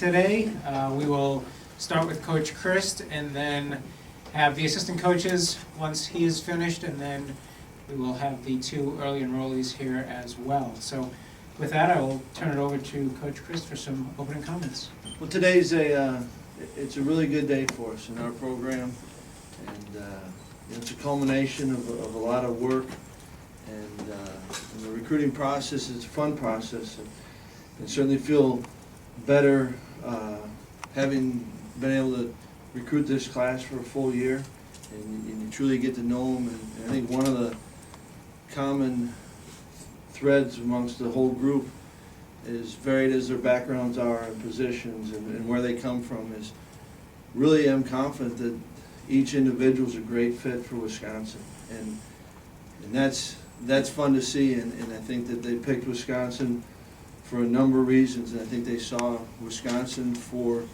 today. We will start with Coach Chryst and then have the assistant coaches once he is finished, and then we will have the two early enrollees here as well. So with that, I will turn it over to Coach Chryst for some opening comments. Well, today's it's a really good day for us in our program, and it's a culmination of a lot of work, and the recruiting process is a fun process, and certainly feel better having been able to recruit this class for a full year, and you truly get to know them. And I think one of the common threads amongst the whole group, as varied as their backgrounds are and positions and where they come from, is really am confident that each individual is a great fit for Wisconsin, and that's fun to see. And I think that they picked Wisconsin for a number of reasons, and I think they saw Wisconsin for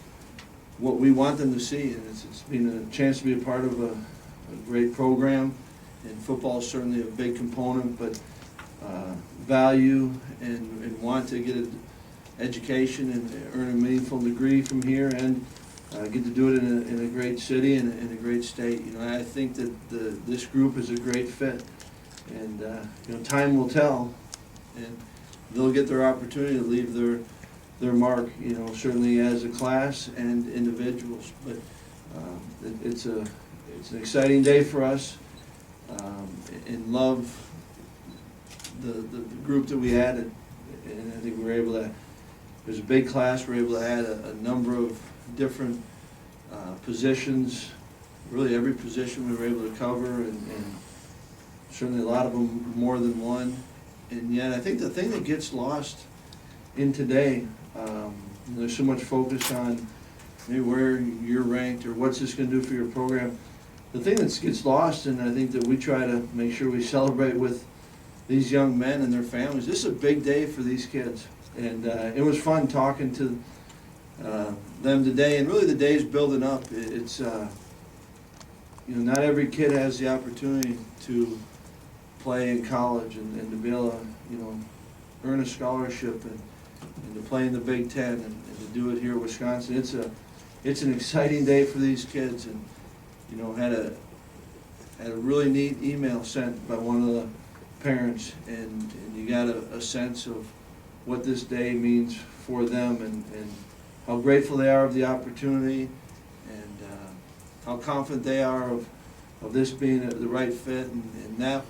what we want them to see, and it's been a chance to be a part of a great program, and football is certainly a big component, but value and want to get an education and earn a meaningful degree from here, and get to do it in a great city and in a great state. I think that this group is a great fit, and time will tell, and they'll get their opportunity to leave their mark, certainly as a class and individuals. But it's an exciting day for us, and love the group that we added. And I think we were able to, there's a big class, we were able to add a number of different positions, really every position we were able to cover, and certainly a lot of them more than one. And yet I think the thing that gets lost in today, there's so much focus on maybe where you're ranked or what's this going to do for your program. The thing that gets lost, and I think that we try to make sure we celebrate with these young men and their families, this is a big day for these kids. And it was fun talking to them today, and really the day's building up. It's not every kid has the opportunity to play in college and to be able to earn a scholarship and to play in the Big Ten and to do it here in Wisconsin. It's an exciting day for these kids, and had a really neat email sent by one of the parents, and you got a sense of what this day means for them, and how grateful they are of the opportunity, and how confident they are of this being the right fit, and that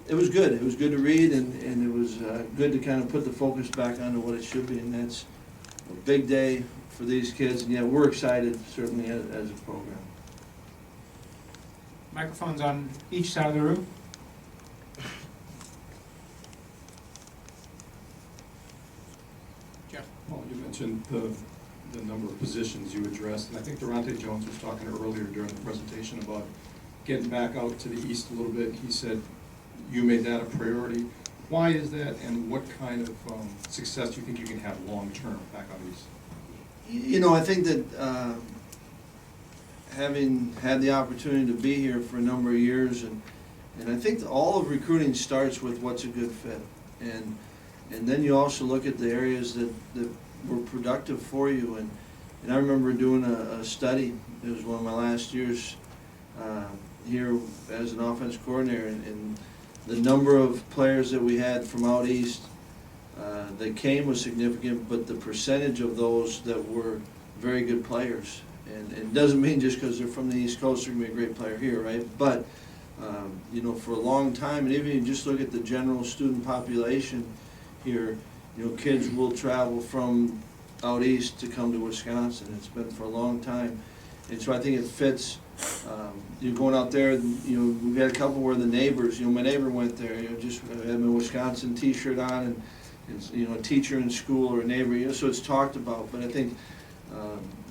it was good. It was good to read, and it was good to kind of put the focus back onto what it should be, and that's a big day for these kids, and yeah, we're excited certainly as a program. Microphones on each side of the room. Jeff. Well, you mentioned the number of positions you addressed, and I think Durante Jones was talking earlier during the presentation about getting back out to the east a little bit. He said you made that a priority. Why is that, and what kind of success do you think you can have long-term back out east? I think that having had the opportunity to be here for a number of years, and I think that all of recruiting starts with what's a good fit, and then you also look at the areas that were productive for you, and I remember doing a study. It was one of my last years here as an offense coordinator, and the number of players that we had from out east that came was significant, but the percentage of those that were very good players, and it doesn't mean just because they're from the East Coast they're going to be a great player here, right? But for a long time, and even if you just look at the general student population here, kids will travel from out east to come to Wisconsin. It's been for a long time, and so I think it fits. You're going out there, we've had a couple where the neighbors, my neighbor went there, just had a Wisconsin t-shirt on, and a teacher in school or a neighbor, so it's talked about. But I think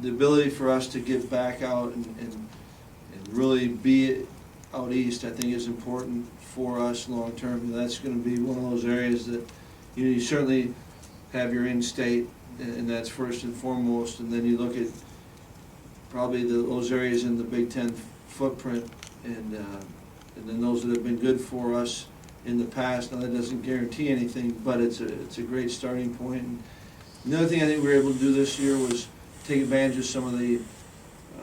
the ability for us to get back out and really be out east, I think, is important for us long term. That's going to be one of those areas that you certainly have your in-state, and that's first and foremost, and then you look at probably those areas in the Big Ten footprint, and then those that have been good for us in the past. Now that doesn't guarantee anything, but it's a great starting point. And The other thing I think we were able to do this year was take advantage of some of the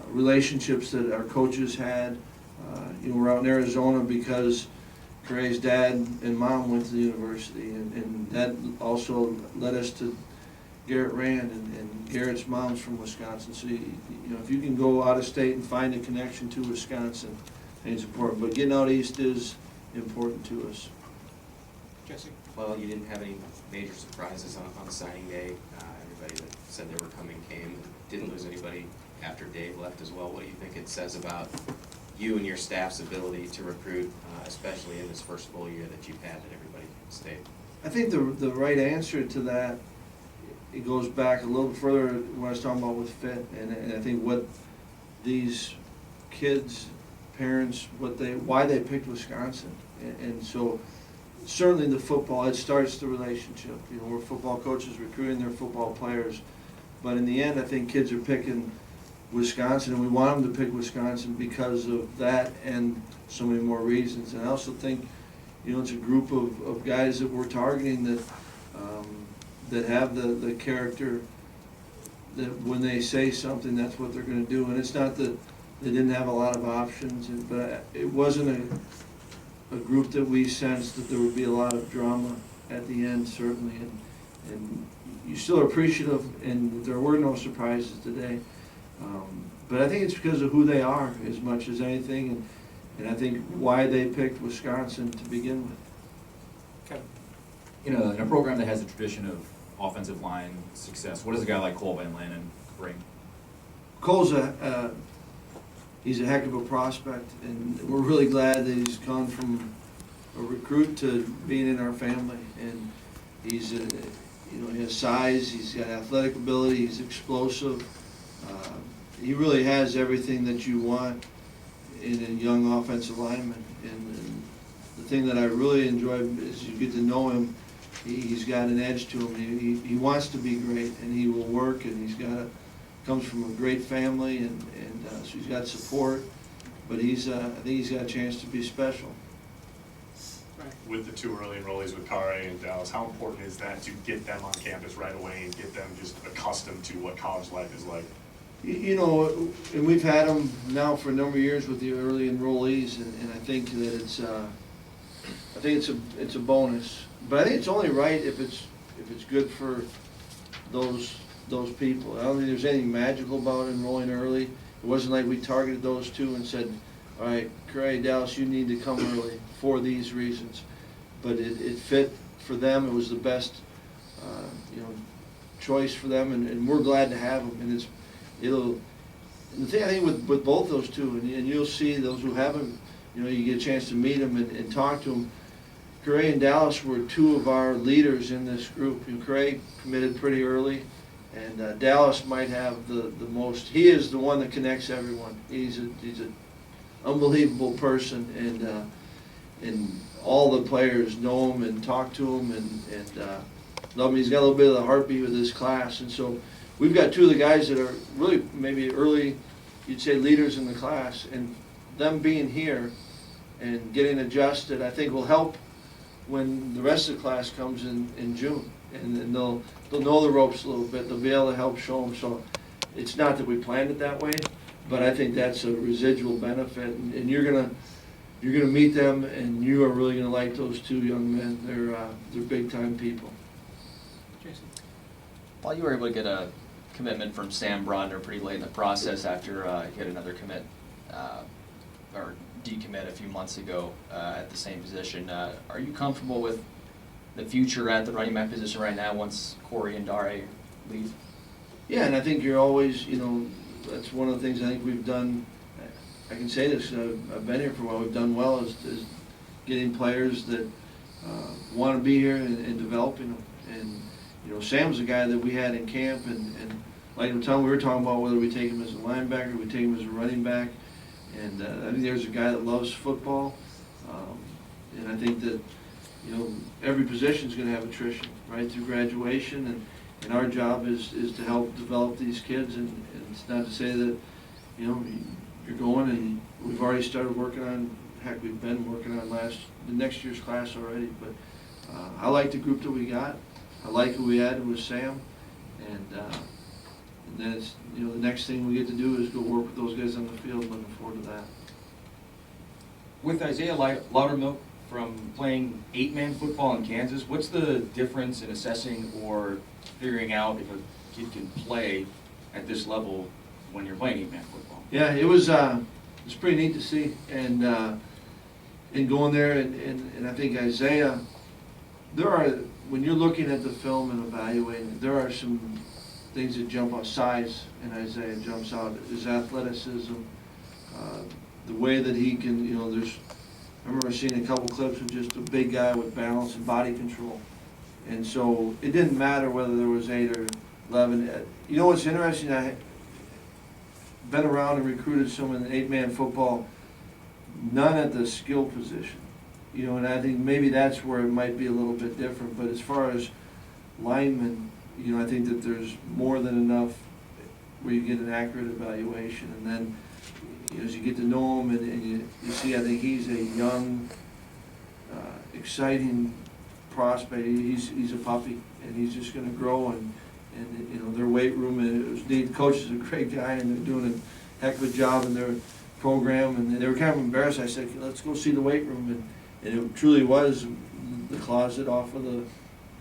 relationships that our coaches had. We're out in Arizona because Gray's dad and mom went to the university, and that also led us to Garrett Rand, and Garrett's mom's from Wisconsin. So, if you can go out of state and find a connection to Wisconsin, I think it's important. But getting out east is important to us. Jesse? Well, you didn't have any major surprises on signing day. Everybody that said they were coming came. Didn't lose anybody after Dave left as well. What do you think it says about you and your staff's ability to recruit, especially in this first full year that you've had that everybody stayed? I think the right answer to that, it goes back a little further when I was talking about with fit, and I think what these kids, parents, why they picked Wisconsin, and so certainly the football, it starts the relationship. We're football coaches recruiting their football players, but in the end, I think kids are picking Wisconsin, and we want them to pick Wisconsin because of that and so many more reasons. And I also think, it's a group of guys that we're targeting that have the character that when they say something, that's what they're going to do. And it's not that they didn't have a lot of options, but it wasn't a group that we sensed that there would be a lot of drama at the end, certainly. And you're still appreciative, and there were no surprises today. But I think it's because of who they are as much as anything, and I think why they picked Wisconsin to begin with. Kevin? In a program that has a tradition of offensive line success, what does a guy like Cole Van Lanen bring? Cole's he's a heck of a prospect, and we're really glad that he's gone from a recruit to being in our family. And he's he has size, he's got athletic ability, he's explosive. He really has everything that you want in a young offensive lineman. And the thing that I really enjoy is you get to know him. He's got an edge to him. He wants to be great, and he will work. And comes from a great family, and so he's got support. But I think he's got a chance to be special. With the two early enrollees with Kare and Dallas, how important is that to get them on campus right away and get them just accustomed to what college life is like? And we've had them now for a number of years with the early enrollees, and I think that it's a bonus. But I think it's only right if it's good for those people. I don't think there's anything magical about enrolling early. It wasn't like we targeted those two and said, all right, Cray, Dallas, you need to come early for these reasons. But it fit for them. It was the best choice for them, and we're glad to have them. And the thing I think with both those two, and you'll see those who haven't, you get a chance to meet them and talk to them. Cray and Dallas were two of our leaders in this group. Cray committed pretty early, and Dallas might have the most. He is the one that connects everyone. He's an unbelievable person, and all the players know him and talk to him and love him. He's got a little bit of the heartbeat with his class, and so we've got two of the guys that are really maybe early, you'd say, leaders in the class, and them being here and getting adjusted, I think will help when the rest of the class comes in June, and they'll know the ropes a little bit. They'll be able to help show them. So it's not that we planned it that way, but I think that's a residual benefit, and you're gonna meet them, and you are really gonna like those two young men. They're big time people. Jason? While you were able to get a commitment from Sam Brodner pretty late in the process after he had another commit or decommit a few months ago at the same position, are you comfortable with the future at the running back position right now once Corey and Dare leave? Yeah, and I think you're always, that's one of the things I think we've done. I can say this, I've been here for a while, we've done well is getting players that want to be here and developing them. And, Sam's a guy that we had in camp, and like we were talking about whether we take him as a linebacker, we take him as a running back. And I think there's a guy that loves football. And I think that, every position is going to have attrition right through graduation, and our job is to help develop these kids. And it's not to say that, you're going, and we've already started working on, we've been working on the next year's class already. But I like the group that we got. I like who we had with Sam, And then it's, you know, the next thing we get to do is go work with those guys on the field. Looking forward to that. With Isaiah Loudermilk from playing 8-man football in Kansas, what's the difference in assessing or figuring out if a kid can play at this level when you're playing 8-man football? Yeah, it was pretty neat to see, and going there, and I think Isaiah, when you're looking at the film and evaluating, there are some things that jump out. Size, and Isaiah jumps out. His athleticism, the way that he can, you know, I remember seeing a couple clips of just a big guy with balance and body control. And so it didn't matter whether there was 8 or 11. You know what's interesting? I been around and recruited some in 8-man football, none at the skill position. You know, and I think maybe that's where it might be a little bit different. But as far as linemen, you know, I think that there's more than enough where you get an accurate evaluation. And then, you know, as you get to know him and you see, I think he's a young, exciting prospect. He's a puppy, and he's just going to grow. And you know, their weight room, the coach is a great guy, and they're doing a heck of a job in their program. And they were kind of embarrassed. I said, let's go see the weight room. And it truly was the closet off of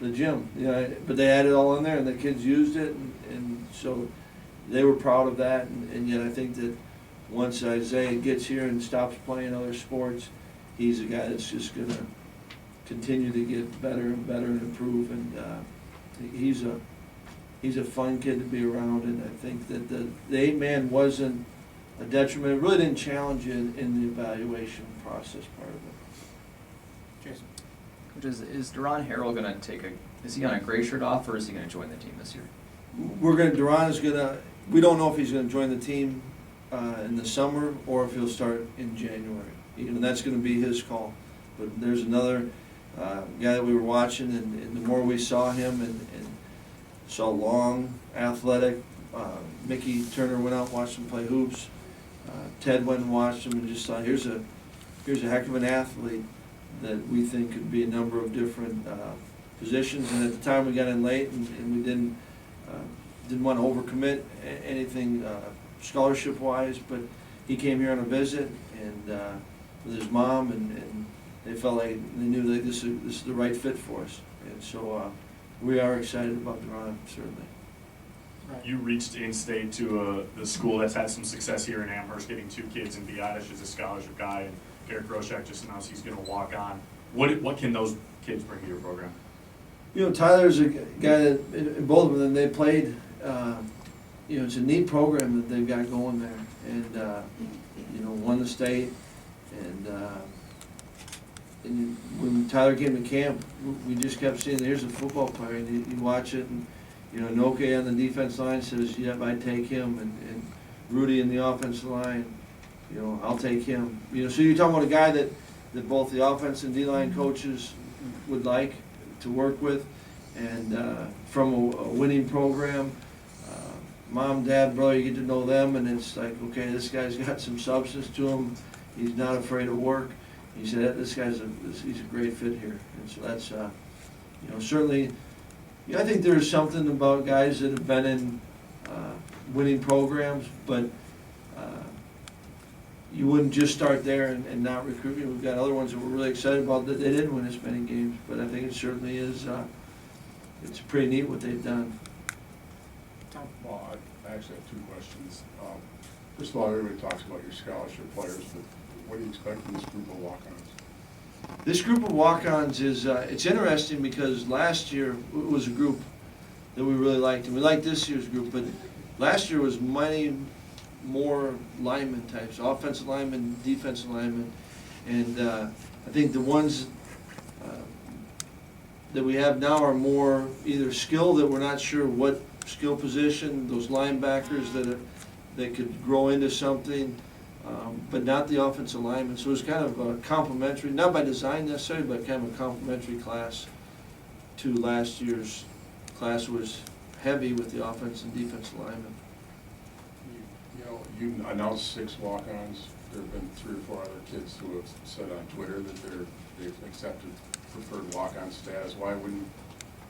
the gym. You know, but they had it all in there, and the kids used it. And so they were proud of that. And yet I think that once Isaiah gets here and stops playing other sports, he's a guy that's just going to continue to get better and better and improve. And he's a fun kid to be around. And I think that the 8-man wasn't a detriment. It really didn't challenge you in the evaluation process part of it. Jason? Coach, is Deron Harrell going to is he on a gray shirt off, or is he going to join the team this year? Deron is going to, we don't know if he's going to join the team in the summer or if he'll start in January. You know, that's going to be his call. But there's another guy that we were watching, and the more we saw him and saw long, athletic, Mickey Turner went out and watched him play hoops. Ted went and watched him and just thought, here's a heck of an athlete that we think could be a number of different positions. And at the time we got in late, and we didn't want to overcommit anything scholarship-wise, but he came here on a visit and with his mom, and they felt like they knew that this is the right fit for us. And so we are excited about Deron, certainly. You reached in-state to the school that's had some success here in Amherst, getting 2 kids, and Biadish is a scholarship guy, and Garrett Groshek just announced he's going to walk on. What can those kids bring to your program? You know, Tyler's a guy that, in both of them, they played, you know, it's a neat program that they've got going there. And, you know, won the state. And when Tyler came to camp, we just kept seeing, here's a football player, and you watch it, and, you know, Noke on the defense line says, yep, I'd take him, and Rudy in the offensive line, you know, I'll take him. You know, so you're talking about a guy that both the offense and D-line coaches would like to work with, and from a winning program, mom, dad, brother, you get to know them, and it's like, okay, this guy's got some substance to him, he's not afraid of work. He said, this guy's he's a great fit here. And so that's, you know, certainly, you know, I think there's something about guys that have been in winning programs, but you wouldn't just start there and not recruit. We've got other ones that we're really excited about that they didn't win as many games, but I think it certainly is, it's pretty neat what they've done. Well, I actually have 2 questions. First of all, everybody talks about your scholarship players, but what do you expect from this group of walk-ons? This group of walk-ons is, it's interesting because last year it was a group that we really liked, and we liked this year's group, but last year was many more lineman types, offensive linemen, defensive linemen, and I think the ones that we have now are more either skill that we're not sure what skill position, those linebackers that could grow into something, but not the offensive linemen. So it was kind of a complementary, not by design necessarily, but kind of a complementary class to last year's class was heavy with the offense and defensive linemen. You know, you announced 6 walk-ons. There have been 3 or 4 other kids who have said on Twitter that they've accepted preferred walk-on status. Why wouldn't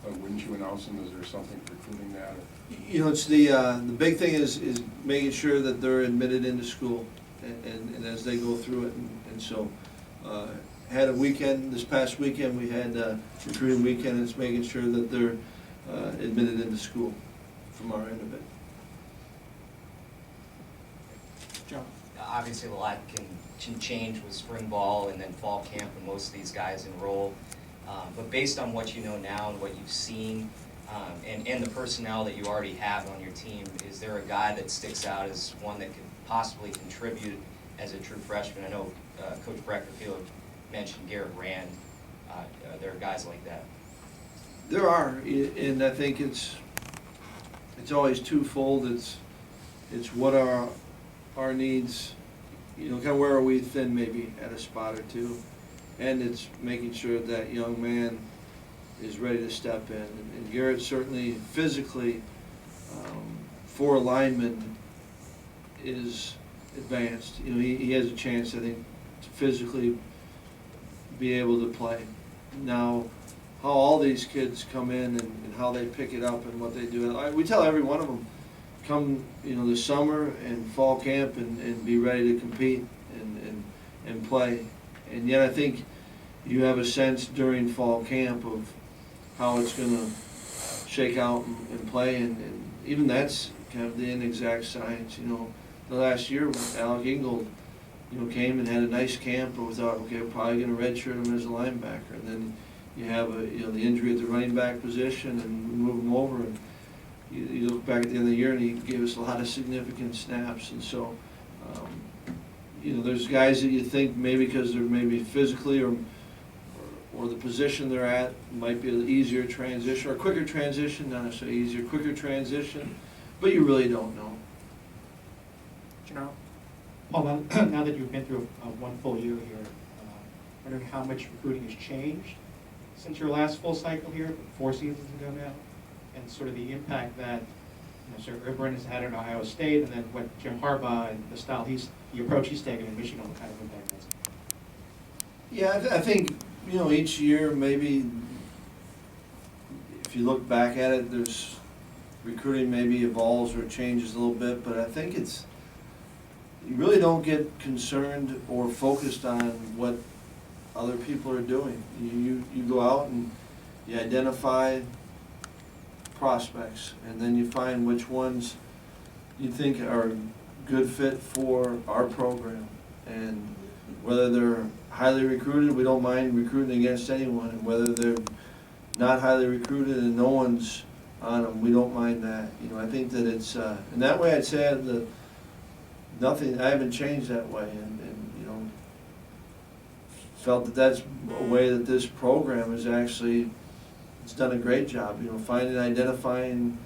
Wouldn't you announce them? Is there something precluding that? Or- You know, it's the big thing is making sure that they're admitted into school and as they go through it. And so, had a weekend, this past weekend, we had a recruiting weekend, and it's making sure that they're admitted into school from our end of it. Joe? Obviously, a lot can change with spring ball and then fall camp when most of these guys enroll. But based on what you know now and what you've seen, and the personnel that you already have on your team, is there a guy that sticks out as one that could possibly contribute as a true freshman? I know Coach Breckerfield mentioned Garrett Rand. Are there guys like that? There are, and I think it's always twofold. It's what are our needs, you know, kind of where are we thin maybe at a spot or two, and it's making sure that young man is ready to step in. And Garrett certainly physically, for linemen, is advanced. You know, he has a chance, I think, to physically be able to play. Now, how all these kids come in and how they pick it up and what they do. We tell every one of them, come, you know, this summer and fall camp and be ready to compete and play. And yet I think you have a sense during fall camp of how it's going to shake out and play, and even that's kind of the inexact science. You know, the last year Alec Ingold, you know, came and had a nice camp, but we thought, okay, we're probably going to redshirt him as a linebacker, and then you have the injury at the running back position, and we move him over, and you look back at the end of the year, and he gave us a lot of significant snaps, and so, you know, there's guys that you think maybe because they're maybe physically or the position they're at might be an easier transition, or a quicker transition, not necessarily easier, quicker transition, but you really don't know. Janelle? Paul, now that you've been through one full year here, wondering how much recruiting has changed since your last full cycle here, 4 seasons ago now, and sort of the impact that, you know, Sir Urban has had at Ohio State, and then what Jim Harbaugh and the style the approach he's taken in Michigan, what kind of impact that's. Yeah, I think, you know, each year maybe, if you look back at it, there's recruiting maybe evolves or changes a little bit, but I think you really don't get concerned or focused on what other people are doing. You go out and you identify prospects, and then you find which ones you think are a good fit for our program. And whether they're highly recruited, we don't mind recruiting against anyone, and whether they're not highly recruited and no one's on them, we don't mind that. You know, I think that it's, in that way I'd say that I haven't changed that way, and you know, felt that that's a way that this program is actually, it's done a great job, you know, finding, identifying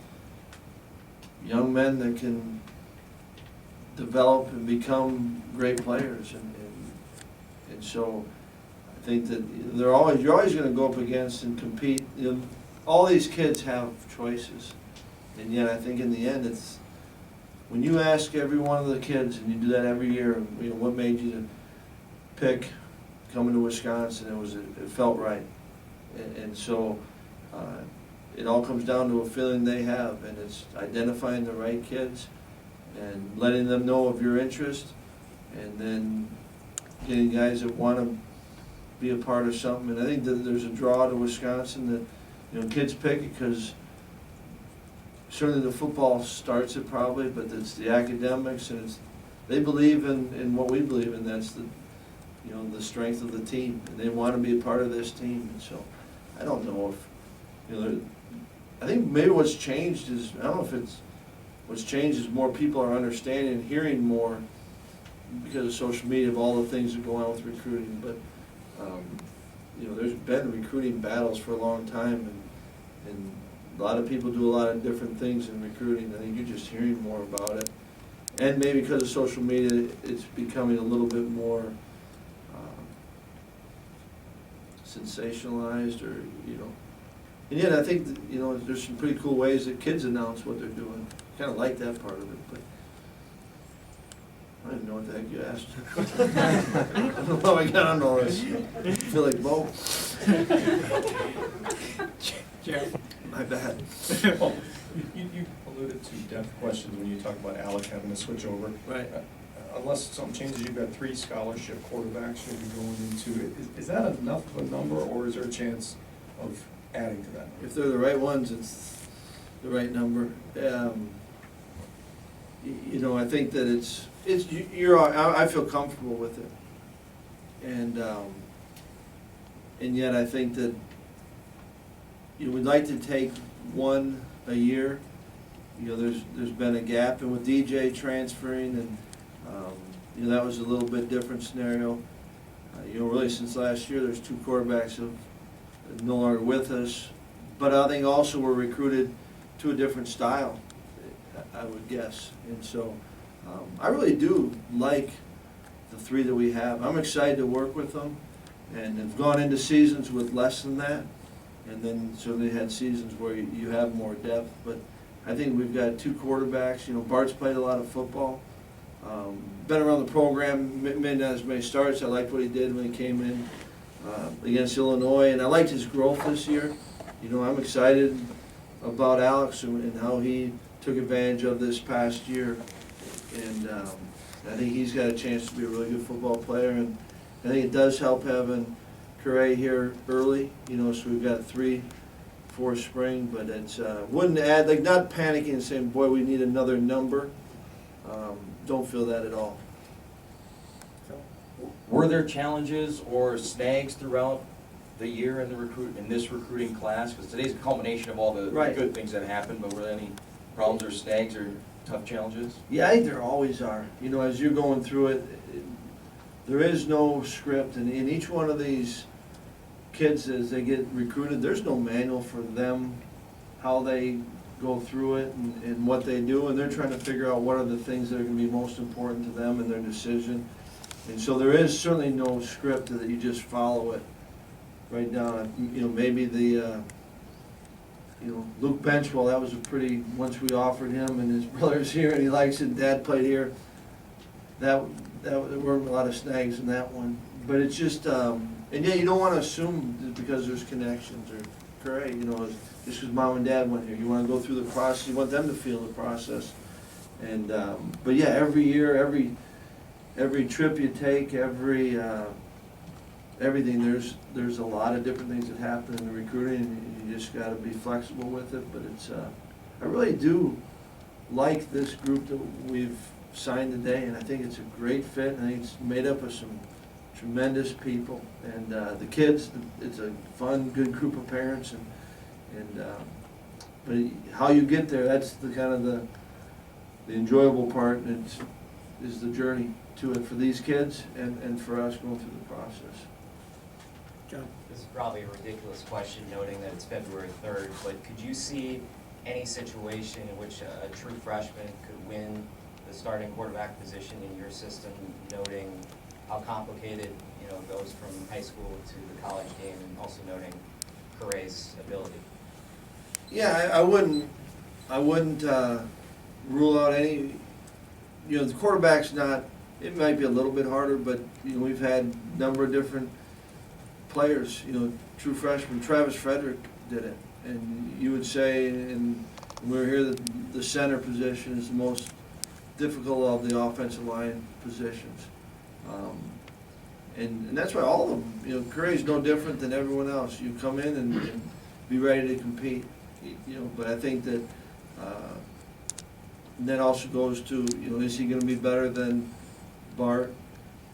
young men that can develop and become great players, and so I think that you're always going to go up against and compete. You know, all these kids have choices, and yet I think in the end it's, when you ask every one of the kids, and you do that every year, you know, what made you to pick coming to Wisconsin, it felt right, and so it all comes down to a feeling they have, and it's identifying the right kids and letting them know of your interest, and then getting guys that want to be a part of something. And I think that there's a draw to Wisconsin that, you know, kids pick it because certainly the football starts it probably, but it's the academics, and they believe in what we believe in. That's the, you know, the strength of the team, and they want to be a part of this team. And so I don't know if, you know, I think maybe what's changed is, I don't know if it's, what's changed is more people are understanding and hearing more because of social media of all the things that go on with recruiting. But you know, there's been recruiting battles for a long time, and a lot of people do a lot of different things in recruiting. I think you're just hearing more about it, and maybe because of social media, it's becoming a little bit more sensationalized, or you know. And yet, I think that, you know, there's some pretty cool ways that kids announce what they're doing. Kind of like that part of it, but I didn't know what the heck you asked. I don't know how I got on all this. I feel like Bo. Jeff? My bad. Well, you alluded to depth questions when you talk about Alec having to switch over. Right. Unless something changes, you've got 3 scholarship quarterbacks you'll be going into it. Is that enough of a number, or is there a chance of adding to that number? If they're the right ones, it's the right number. You know, I think that I feel comfortable with it. And yet I think that, you know, we'd like to take one a year. You know, there's been a gap, and with DJ transferring, and, you know, that was a little bit different scenario. You know, really since last year, there's 2 quarterbacks who are no longer with us. But I think also we're recruited to a different style, I would guess. And so I really do like the 3 that we have. I'm excited to work with them, and have gone into seasons with less than that, and then certainly had seasons where you have more depth. But I think we've got 2 quarterbacks. You know, Bart's played a lot of football. Been around the program, may not as many starts. I liked what he did when he came in against Illinois, and I liked his growth this year. You know, I'm excited about Alex and how he took advantage of this past year. And I think he's got a chance to be a really good football player. And I think it does help having Chryst here early, you know, so we've got 3 for spring. But it's wouldn't add, like, not panicking and saying, boy, we need another number. Don't feel that at all. Were there challenges or snags throughout the year in this recruiting class? Because today's a culmination of all the Right. good things that happened, but were there any problems or snags or tough challenges? Yeah, I think there always are. You know, as you're going through it, there is no script, and in each one of these kids, as they get recruited, there's no manual for them, how they go through it and what they do, and they're trying to figure out what are the things that are gonna be most important to them in their decision. And so there is certainly no script that you just follow it right down. You know, maybe the, you know, Luke Benchwell, that was a pretty, once we offered him, and his brother's here and he likes it, Dad played here, there weren't a lot of snags in that one. But it's just, and yeah, you don't wanna assume that because there's connections or, great, you know, just because Mom and Dad went here, you wanna go through the process, you want them to feel the process. And, but yeah, every year, every trip you take, everything, there's a lot of different things that happen in the recruiting, and you just gotta be flexible with it. But it's, I really do like this group that we've signed today, and I think it's a great fit, and I think it's made up of some tremendous people. And the kids, it's a fun, good group of parents, but how you get there, that's the kind of the enjoyable part, and is the journey to it for these kids and for us going through the process. John? This is probably a ridiculous question, noting that it's February 3rd, but could you see any situation in which a true freshman could win the starting quarterback position in your system, noting how complicated, you know, it goes from high school to the college game, and also noting Chryst's ability? Yeah, I wouldn't rule out any, you know, the quarterback's not, it might be a little bit harder, but, you know, we've had a number of different players, you know, true freshmen. Travis Frederick did it, and you would say, and we were here, that the center position is the most difficult of the offensive line positions. And that's why all of them, you know, Curry's no different than everyone else. You come in and be ready to compete, you know, but I think that that also goes to, you know, is he gonna be better than Bart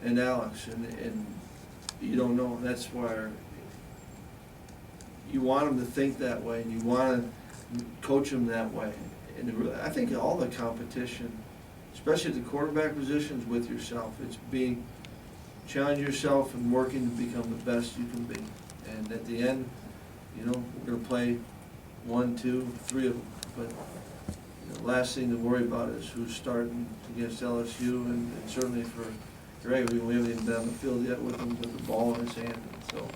and Alex? And you don't know. That's why you want them to think that way, and you want to coach them that way. And I think all the competition, especially at the quarterback positions, with yourself, it's challenge yourself and working to become the best you can be. And at the end, you know, we're going to play 1, 2, 3 of them. But the last thing to worry about is who's starting against LSU, and certainly for Greg, we haven't even been on the field yet with him with the ball in his hand. And so,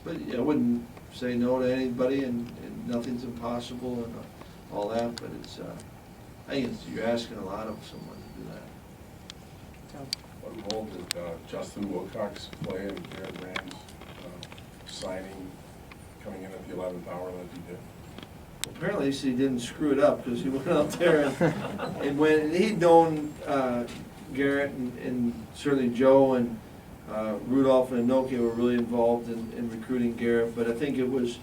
but yeah, I wouldn't say no to anybody, and nothing's impossible and all that. But it's, I think you're asking a lot of someone to do that. What role did Justin Wilcox play in Garrett Rand's signing coming in at the 11th hour like he did? Apparently, he didn't screw it up, because he went out there and went, and he'd known Garrett and certainly Joe and Rudolph and Anoke were really involved in recruiting Garrett, but I think it was,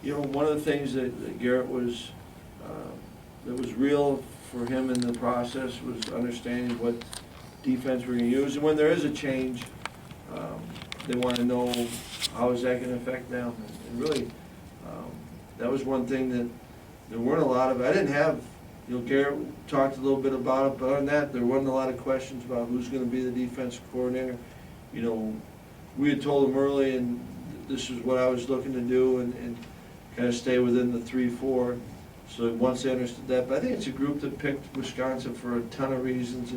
one of the things that Garrett was, that was real for him in the process was understanding what defense we're gonna use, and when there is a change, they wanna know how is that gonna affect them, and really, that was one thing that there weren't a lot of, I didn't have, Garrett talked a little bit about it, but other than that, there wasn't a lot of questions about who's gonna be the defensive coordinator. We had told him early, and this is what I was looking to do, and kind of stay within the 3-4. So once they understood that, but I think it's a group that picked Wisconsin for a ton of reasons,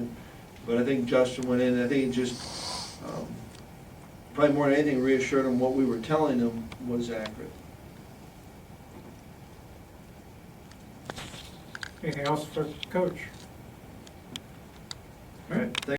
but I think Justin went in, and I think it just, probably more than anything, reassured them what we were telling them was accurate. Anything else for Coach? All right, thank